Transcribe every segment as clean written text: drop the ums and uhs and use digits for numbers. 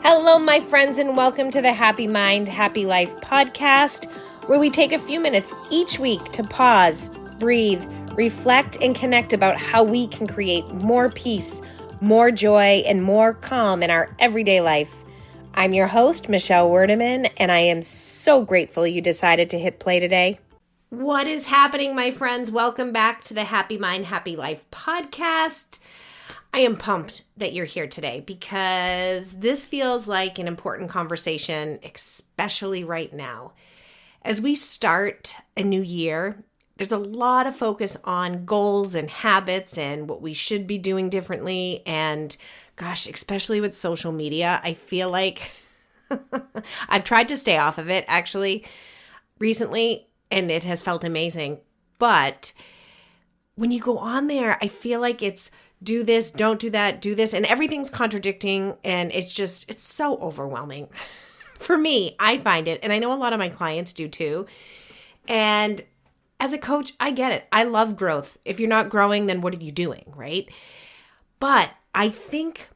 Hello, my friends, and welcome to the Happy Mind, Happy Life podcast, where we take a few minutes each week to pause, breathe, reflect, and connect about how we can create more peace, more joy, and more calm in our everyday life. I'm your host, Michelle Werdeman, and I am so grateful you decided to hit play today. What is happening, my friends? Welcome back to the Happy Mind, Happy Life podcast. I am pumped that you're here today because this feels like an important conversation, especially right now. As we start a new year, there's a lot of focus on goals and habits and what we should be doing differently. And gosh, especially with social media, I feel like I've tried to stay off of it actually recently, and it has felt amazing. But when you go on there, I feel like it's do this, don't do that, do this, and everything's contradicting, and it's so overwhelming. For me, I find it, and I know a lot of my clients do too. And as a coach, I get it. I love growth. If you're not growing, then what are you doing, right? But I think,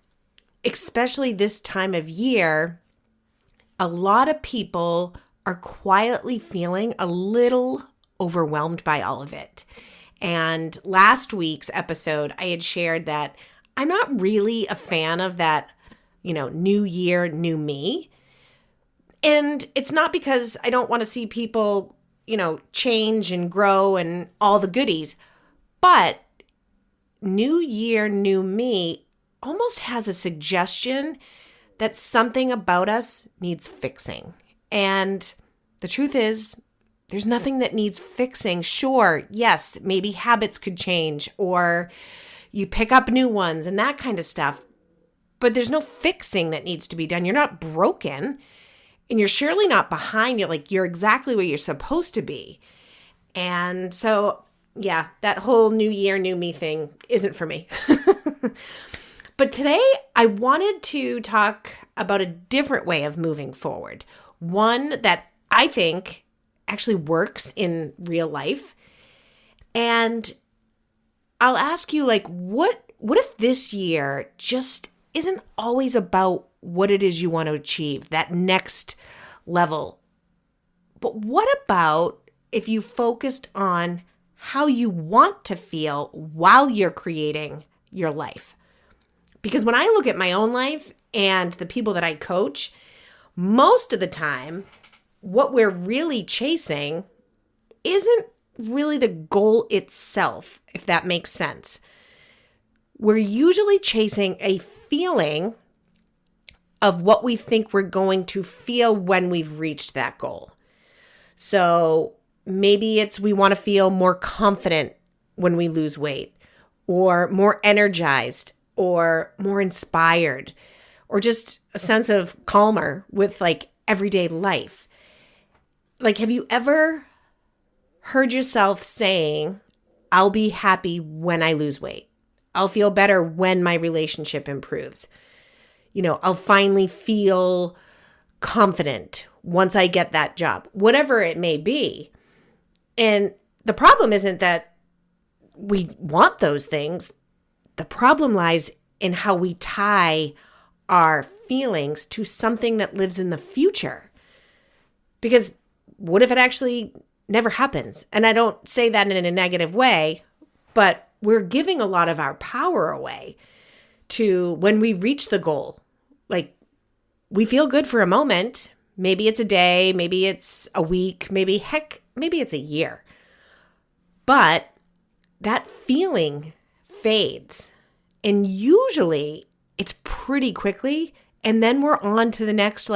especially this time of year, a lot of people are quietly feeling a little overwhelmed by all of it. And last week's episode, I had shared that I'm not really a fan of that, new year, new me. And it's not because I don't want to see people, change and grow and all the goodies. But new year, new me almost has a suggestion that something about us needs fixing. And the truth is, there's nothing that needs fixing. Sure, yes, maybe habits could change or you pick up new ones and that kind of stuff. But there's no fixing that needs to be done. You're not broken and you're surely not behind. You're exactly where you're supposed to be. And so, yeah, that whole new year, new me thing isn't for me. But today I wanted to talk about a different way of moving forward. One that I think actually works in real life. And I'll ask you, what if this year just isn't always about what it is you want to achieve, that next level? But what about if you focused on how you want to feel while you're creating your life? Because when I look at my own life and the people that I coach, most of the time, what we're really chasing isn't really the goal itself, if that makes sense. We're usually chasing a feeling of what we think we're going to feel when we've reached that goal. So maybe it's we want to feel more confident when we lose weight, or more energized, or more inspired, or just a sense of calmer with everyday life. Have you ever heard yourself saying, I'll be happy when I lose weight. I'll feel better when my relationship improves. I'll finally feel confident once I get that job, whatever it may be. And the problem isn't that we want those things. The problem lies in how we tie our feelings to something that lives in the future. Because what if it actually never happens? And I don't say that in a negative way, but we're giving a lot of our power away to when we reach the goal. We feel good for a moment. Maybe it's a day, maybe it's a week, maybe it's a year. But that feeling fades. And usually it's pretty quickly. And then we're on to the next,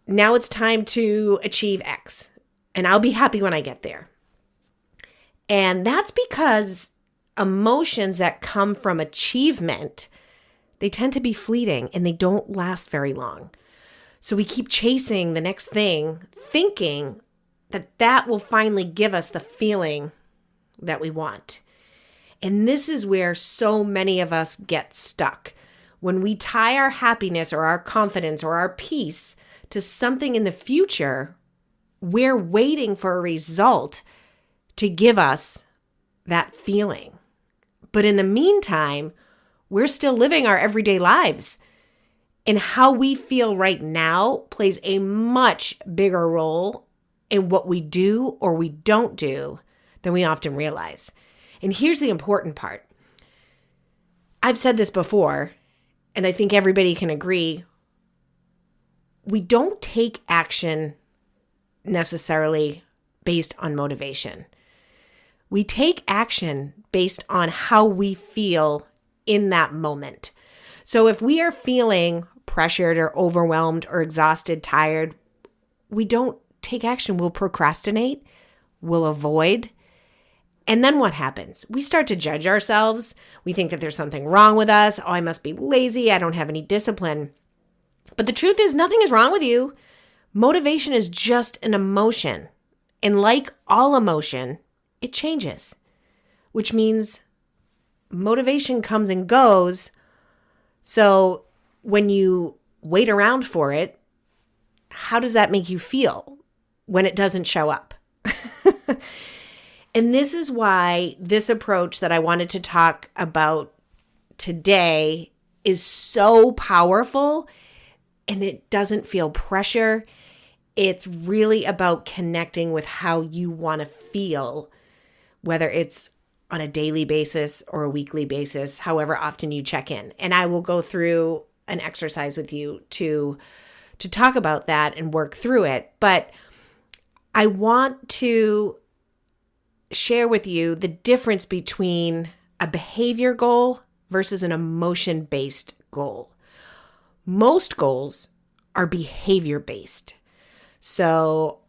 now it's time to achieve X, and I'll be happy when I get there. And that's because emotions that come from achievement, they tend to be fleeting and they don't last very long. So we keep chasing the next thing, thinking that will finally give us the feeling that we want. And this is where so many of us get stuck. When we tie our happiness or our confidence or our peace to something in the future, we're waiting for a result to give us that feeling. But in the meantime, we're still living our everyday lives. And how we feel right now plays a much bigger role in what we do or we don't do than we often realize. And here's the important part. I've said this before, and I think everybody can agree. We don't take action necessarily based on motivation. We take action based on how we feel in that moment. So if we are feeling pressured or overwhelmed or exhausted, tired, we don't take action. We'll procrastinate, we'll avoid. And then what happens? We start to judge ourselves. We think that there's something wrong with us. Oh, I must be lazy. I don't have any discipline. But the truth is, nothing is wrong with you. Motivation is just an emotion. And like all emotion, it changes, which means motivation comes and goes. So when you wait around for it, how does that make you feel when it doesn't show up? And this is why this approach that I wanted to talk about today is so powerful, and it doesn't feel pressure. It's really about connecting with how you want to feel, whether it's on a daily basis or a weekly basis, however often you check in. And I will go through an exercise with you to talk about that and work through it. But I want to share with you the difference between a behavior goal versus an emotion-based goal. Most goals are behavior-based. So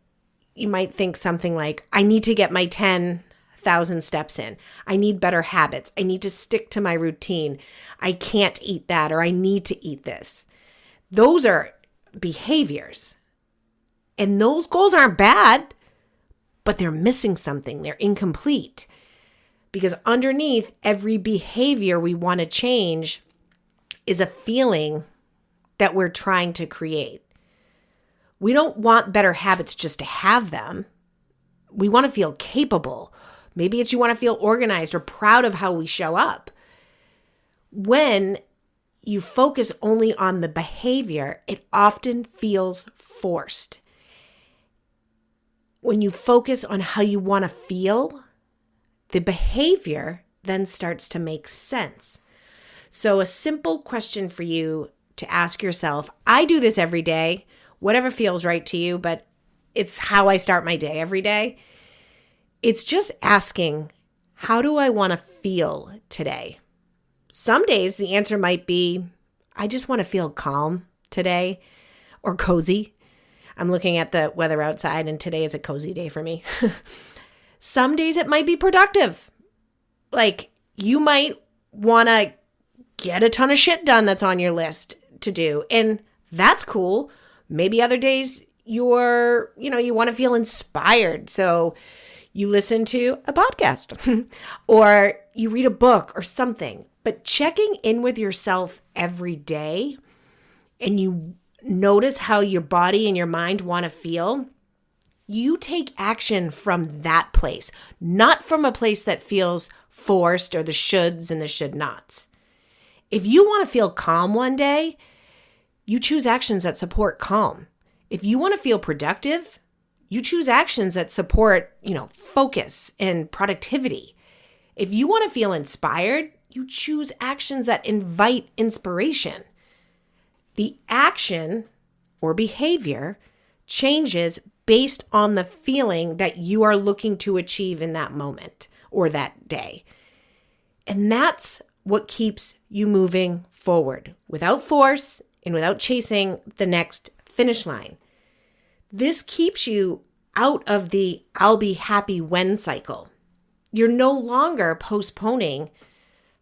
you might think something like, I need to get my 10,000 steps in. I need better habits. I need to stick to my routine. I can't eat that, or I need to eat this. Those are behaviors. And those goals aren't bad, but they're missing something. They're incomplete. Because underneath every behavior we want to change is a feeling that we're trying to create. We don't want better habits just to have them. We want to feel capable. Maybe it's you want to feel organized or proud of how we show up. When you focus only on the behavior, it often feels forced. When you focus on how you want to feel, the behavior then starts to make sense. So a simple question for you to ask yourself, I do this every day, whatever feels right to you, but it's how I start my day every day. It's just asking, how do I want to feel today? Some days the answer might be, I just want to feel calm today or cozy. I'm looking at the weather outside and today is a cozy day for me. Some days it might be productive. Like you might want to get a ton of shit done that's on your list to do. And that's cool. Maybe other days you want to feel inspired. So you listen to a podcast or you read a book or something. But checking in with yourself every day and you notice how your body and your mind want to feel, you take action from that place, not from a place that feels forced or the shoulds and the should nots. If you want to feel calm one day, you choose actions that support calm. If you want to feel productive, you choose actions that support, focus and productivity. If you want to feel inspired, you choose actions that invite inspiration. The action or behavior changes based on the feeling that you are looking to achieve in that moment or that day. And that's what keeps you moving forward without force and without chasing the next finish line. This keeps you out of the I'll be happy when cycle. You're no longer postponing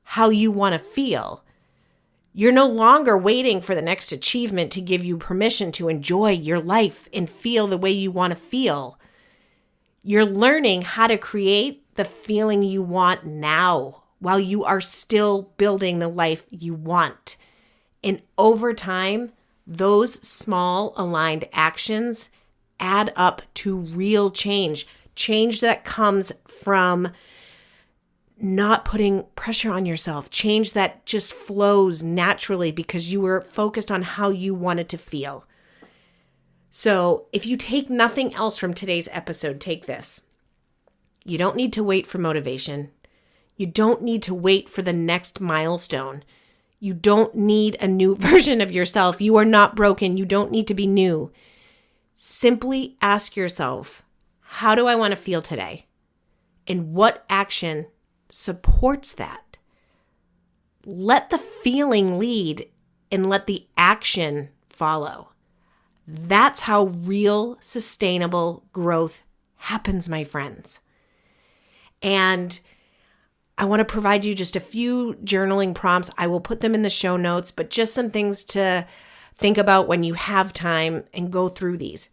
how you want to feel. You're no longer waiting for the next achievement to give you permission to enjoy your life and feel the way you want to feel. You're learning how to create the feeling you want now while you are still building the life you want. And over time, those small aligned actions add up to real change that comes from not putting pressure on yourself, change that just flows naturally because you were focused on how you wanted to feel. So if you take nothing else from today's episode, take this. You don't need to wait for motivation. You don't need to wait for the next milestone. You don't need a new version of yourself. You are not broken. You don't need to be new. Simply ask yourself, how do I want to feel today? And what action supports that? Let the feeling lead and let the action follow. That's how real sustainable growth happens, my friends. And I want to provide you just a few journaling prompts. I will put them in the show notes, but just some things to think about when you have time and go through these.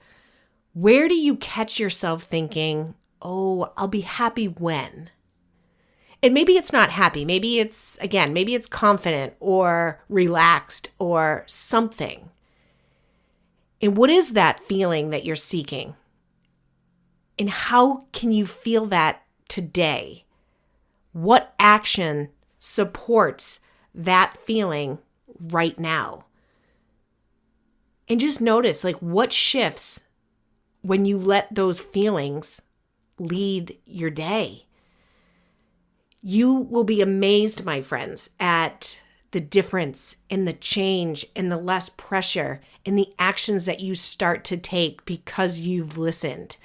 Where do you catch yourself thinking, oh, I'll be happy when? And maybe it's not happy. Maybe it's confident or relaxed or something. And what is that feeling that you're seeking? And how can you feel that today? What action supports that feeling right now? And just notice, what shifts when you let those feelings lead your day. You will be amazed, my friends, at the difference in the change and the less pressure in the actions that you start to take because you've listened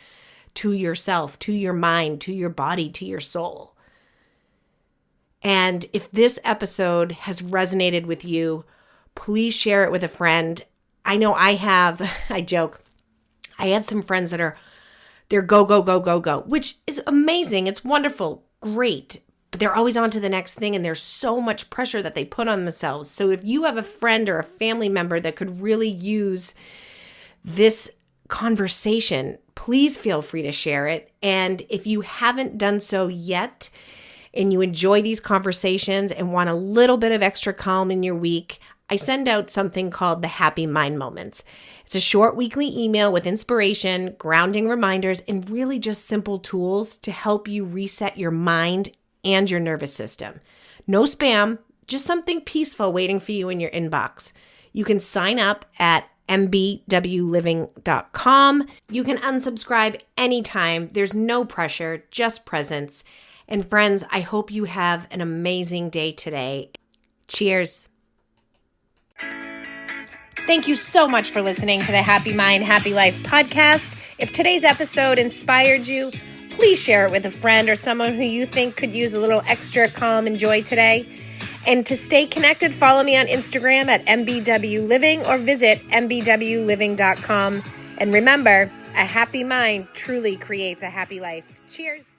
to yourself, to your mind, to your body, to your soul. And if this episode has resonated with you, please share it with a friend. I know I have, I joke, I have some friends that they're go, go, go, go, go, which is amazing. It's wonderful, great. But they're always on to the next thing, and there's so much pressure that they put on themselves. So if you have a friend or a family member that could really use this conversation, please feel free to share it. And if you haven't done so yet, and you enjoy these conversations and want a little bit of extra calm in your week, I send out something called the Happy Mind Moments. It's a short weekly email with inspiration, grounding reminders, and really just simple tools to help you reset your mind and your nervous system. No spam, just something peaceful waiting for you in your inbox. You can sign up at mbwliving.com. You can unsubscribe anytime. There's no pressure, just presence. And friends, I hope you have an amazing day today. Cheers. Thank you so much for listening to the Happy Mind, Happy Life podcast. If today's episode inspired you, please share it with a friend or someone who you think could use a little extra calm and joy today. And to stay connected, follow me on Instagram at mbwliving or visit mbwliving.com. And remember, a happy mind truly creates a happy life. Cheers.